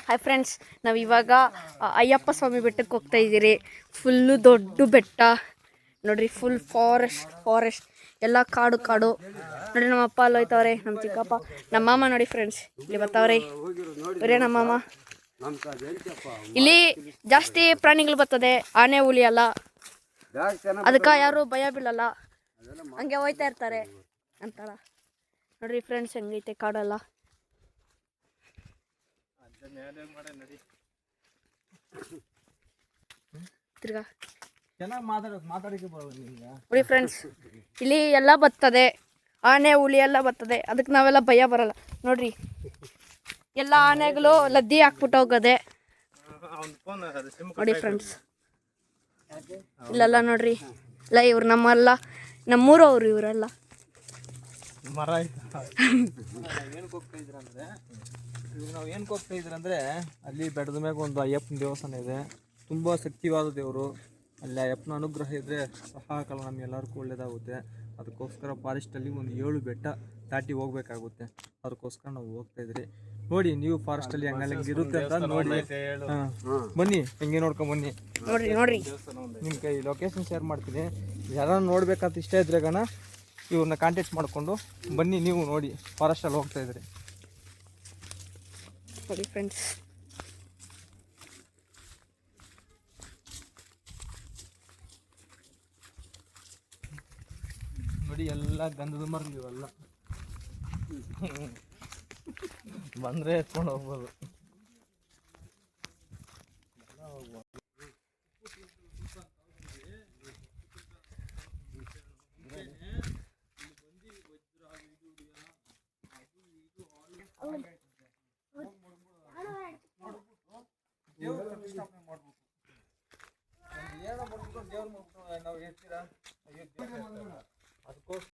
Hi friends, ನಾವು ಇವಾಗ ಅಯ್ಯಪ್ಪ ಸ್ವಾಮಿ ಬೆಟ್ಟಕ್ಕೆ ಹೋಗ್ತಾ ಇದ್ದೀರಿ. ಫುಲ್ಲು ದೊಡ್ಡ ಬೆಟ್ಟ ನೋಡ್ರಿ, ಫುಲ್ ಫಾರೆಸ್ಟ್ ಎಲ್ಲ ಕಾಡು ನೋಡ್ರಿ. ನಮ್ಮ ಅಪ್ಪ ಅಲ್ಲಿ ಹೋಯ್ತವ್ರೆ, ನಮ್ಮ ಚಿಕ್ಕಪ್ಪ, ನಮ್ಮ ಮಾಮ ನೋಡಿ ಫ್ರೆಂಡ್ಸ್ ಇಲ್ಲಿ ಬರ್ತಾವ್ರೆ. ಇವರೇ ನಮ್ಮ ಮಾಮ. ಇಲ್ಲಿ ಜಾಸ್ತಿ ಪ್ರಾಣಿಗಳು ಬರ್ತದೆ, ಆನೆ ಹುಲಿ ಅಲ್ಲ, ಅದಕ್ಕೆ ಯಾರು ಭಯ ಬೀಳಲ್ಲ, ಹಂಗೆ ಹೋಯ್ತಾ ಇರ್ತಾರೆ ಅಂತಳ. ನೋಡ್ರಿ ಫ್ರೆಂಡ್ಸ್ ಹೆಂಗೈತೆ ಕಾಡೆಲ್ಲ. ತಿರ್ಗಾ ನೋಡಿ ಫ್ರೆಂಡ್ಸ್, ಇಲ್ಲಿ ಎಲ್ಲ ಬರ್ತದೆ, ಆನೆ ಹುಲಿ ಎಲ್ಲ ಬರ್ತದೆ, ಅದಕ್ಕೆ ನಾವೆಲ್ಲ ಭಯ ಬರಲ್ಲ. ನೋಡ್ರಿ ಎಲ್ಲ ಆನೆಗಳು ಲದ್ದಿ ಹಾಕ್ಬಿಟ್ಟು ಹೋಗೋದೆ ನೋಡಿ ಫ್ರೆಂಡ್ಸ್. ಇಲ್ಲೆಲ್ಲ ನೋಡ್ರಿ, ಇಲ್ಲ ಇವ್ರು ನಮ್ಮೂರವ್ರು ಇವರೆಲ್ಲ. ನಾವು ಏನಕ್ಕೆ ಹೋಗ್ತಾ ಇದ್ರಂದ್ರೆ, ಅಲ್ಲಿ ಬೆಟ್ಟದ ಮ್ಯಾಗ ಒಂದು ಅಯ್ಯಪ್ಪನ ದೇವಸ್ಥಾನ ಇದೆ, ತುಂಬ ಶಕ್ತಿವಾದ ದೇವರು. ಅಲ್ಲಿ ಅಯ್ಯಪ್ಪನ ಅನುಗ್ರಹ ಇದ್ದರೆ ಸಹಾಕಾಲ ನಮಗೆಲ್ಲರಿಗೂ ಒಳ್ಳೇದಾಗುತ್ತೆ. ಅದಕ್ಕೋಸ್ಕರ ಫಾರೆಸ್ಟಲ್ಲಿ ಒಂದು 7 ಬೆಟ್ಟ ದಾಟಿ ಹೋಗ್ಬೇಕಾಗುತ್ತೆ. ಅದಕ್ಕೋಸ್ಕರ ನಾವು ಹೋಗ್ತಾ ಇದ್ರಿ. ನೋಡಿ ನೀವು ಫಾರೆಸ್ಟಲ್ಲಿ ಹಂಗೆ ಇರುತ್ತೆ ಅಂತ ನೋಡಿ. ಬನ್ನಿ, ಹೆಂಗೆ ನೋಡ್ಕೊಂಡು ಬನ್ನಿ. ನೋಡ್ರಿ ನಿಮ್ಮ ಕೈ ಲೊಕೇಶನ್ ಶೇರ್ ಮಾಡ್ತೀನಿ. ಯಾರು ನೋಡ್ಬೇಕಂತ ಇಷ್ಟ ಇದ್ರೆ ಗಣ ಇವ್ರನ್ನ ಕಾಂಟ್ಯಾಕ್ಟ್ ಮಾಡಿಕೊಂಡು ಬನ್ನಿ. ನೀವು ನೋಡಿ ಫಾರೆಸ್ಟಲ್ಲಿ ಹೋಗ್ತಾ ಇದ್ರಿ ನೋಡಿ ಫ್ರೆಂಡ್ಸ್. ನೋಡಿ ಎಲ್ಲ ಗಂಧದ ಮರಗಳು ಇವೆಲ್ಲ. ಬಂದರೆ ಎತ್ಕೊಂಡು ಹೋಗ್ಬೋದು. ದೇವ್ರ ನಾವು ಹೇಳ್ತೀರಾ ಅದಕ್ಕೋಸ್ಕರ